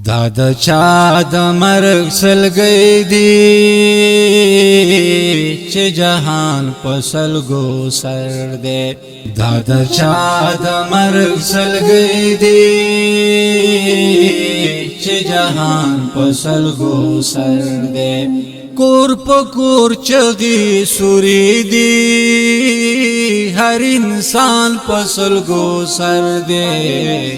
دا د چا د مرگ سلگئی دی چه جهان پسلگو سر دے دا د چا د مرگ سلگئی دی چه جهان پسلگو سر دے کور پکور چغی سوری دی ہر انسان پسلگو سر دے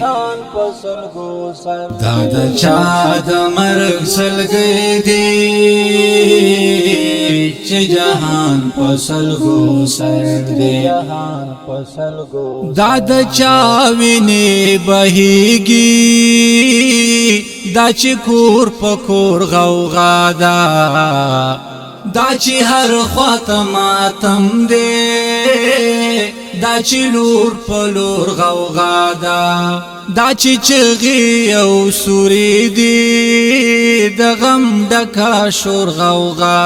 دا د چا د مرگ سلگئی دی چه جهان پسلگو سر دے دا د چا ویني بهیږي دا چې کور پکور غوغا دا چې هر خواته ماتم دی دا چې لور په لور غوغا دا چې چغې او سوري دي د غم ډکه شور غوغا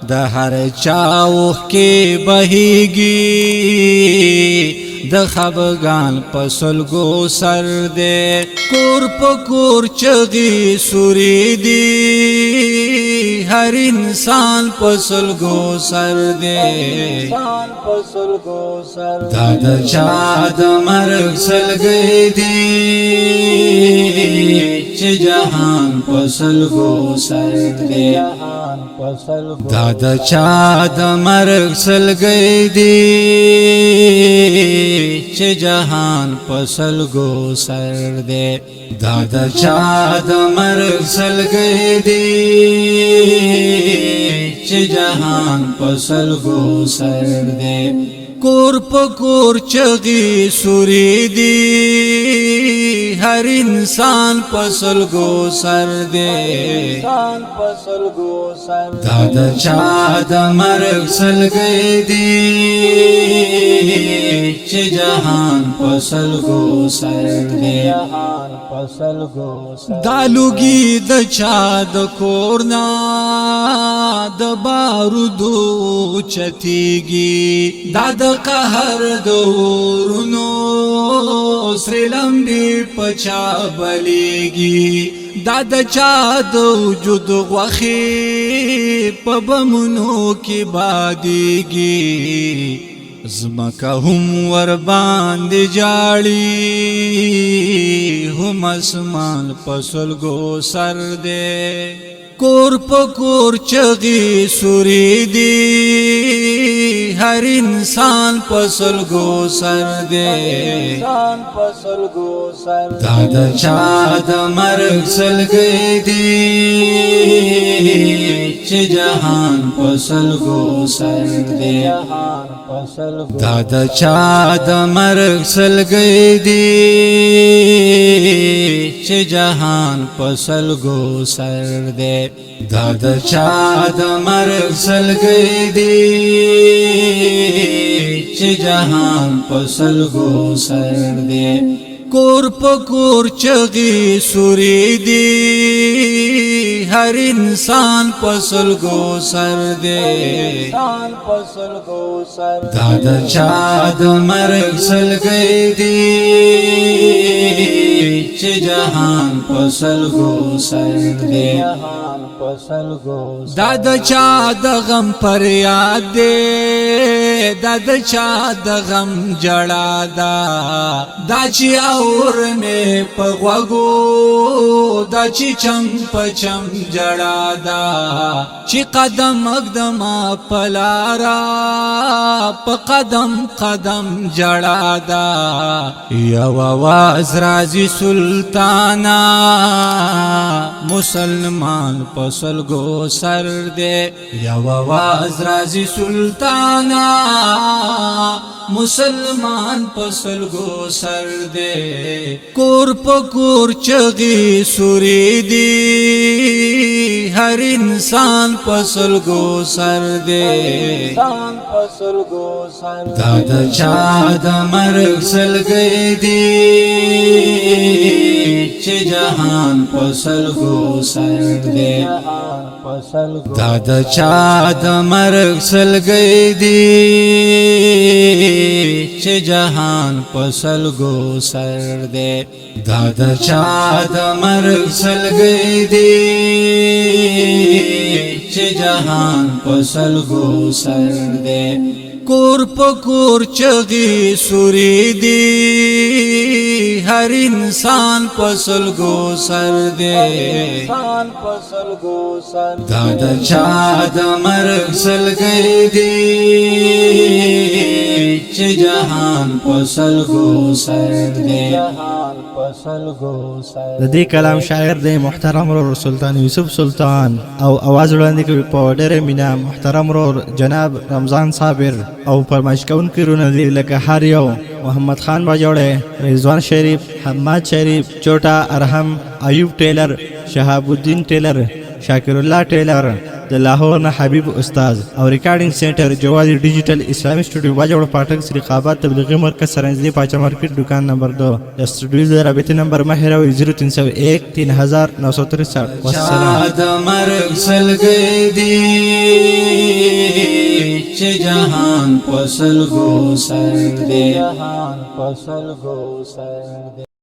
د هر چا اوښکې بهیږي د خفګان په سلګو سر دی کور په کور چغې سوري دي هر انسان په سلګو سر دی دا د چا د مرګ سلګۍ دی چې جهان په سلګو سر دی دا د چا د مرګ سلګۍ دی چې جهان پسلگو سر دے دا د چا د مرگ سلگئی دی چې جهان پسلگو سر دے کور پکور چغی سوری دی ہر انسان پسلگو سر دے دا د چا د مرگ سلگئی دی چې جهان پسلگو سر دے دا لوگی د چا د کورنا د بارودو چتیگی دا د قهر دورونو سری لمبی پچا بلیگی دا د چا د وجود غوخی په بمونو کی بادیگی زمکا هم ور باندې جاړي هم اسمان پسلګو سر دے کور پکور چغی سوری دی ہر انسان پسلگو سر دے دا د چا د مرگ سلگئی دی چې جهان پسلگو سر دے دا د چا د مرگ سلگئی دی چې جهان پسلگو سر دے دا د چا د مرگ سلگئی دی چې جهان پسلگو سر دے کور پکور چغی سوری دی ہر انسان پسلگو سر دے دا د چا د مرگ سلگئی دی چې جهان پسلگو سر دے دا د چا د غم فریاد دے دا د چا د غم جڑا دا چې اور میں پغوگو دا چی چم پچم جڑا چی قدم اقدم پلارا پا قدم قدم جڑا یو آواز رازی سلطانا مسلمان پسلگو سر دے یو آواز رازی سلطانا مسلمان پسلگو سر دے کور پکور چغی سوری دی ہر انسان پسلگو سر دے دا د چا د مرگ سلگئی دی چې جهان پسلگو سر دے دا د چا د مرگ سلگئی دی چې جهان پسلگو سر دے دادا چا د مرگ سلگئی دی چه جهان پسلگو سر دے کور پکور چغی سوری دی ہر انسان پسلگو سر دے دادا چا د مرگ سلگئی دی چه جهان پسلگو سر دے د دې کلام شاعر دی محترم ورور سلطان یوسف سلطان او आवाज وړاندې کوي په ډېره مینه محترم ورور جناب رمضان صابر او فرمایش کوونکي رونه دي لکه هر یو محمد خان باجوړی رضوان شریف حماد شریف چوټا ارحم ایوب ټیلر شهاب الدین ټیلر شاکر الله ټیلر د لاهور نه حبیب استاد او ریکارډینګ سنټر جوادی ډیجیټل اسلامي سټوډیو باجوړ پاټک سری خابات تبلیغی مرکز سرنزلی پاچا مارکیټ دکان نمبر 2 د سټوډیو د رابطې نمبر مهراوي 0301 3963 والسلام د مرګ سلګي دی چې جهان پسلګو سر دی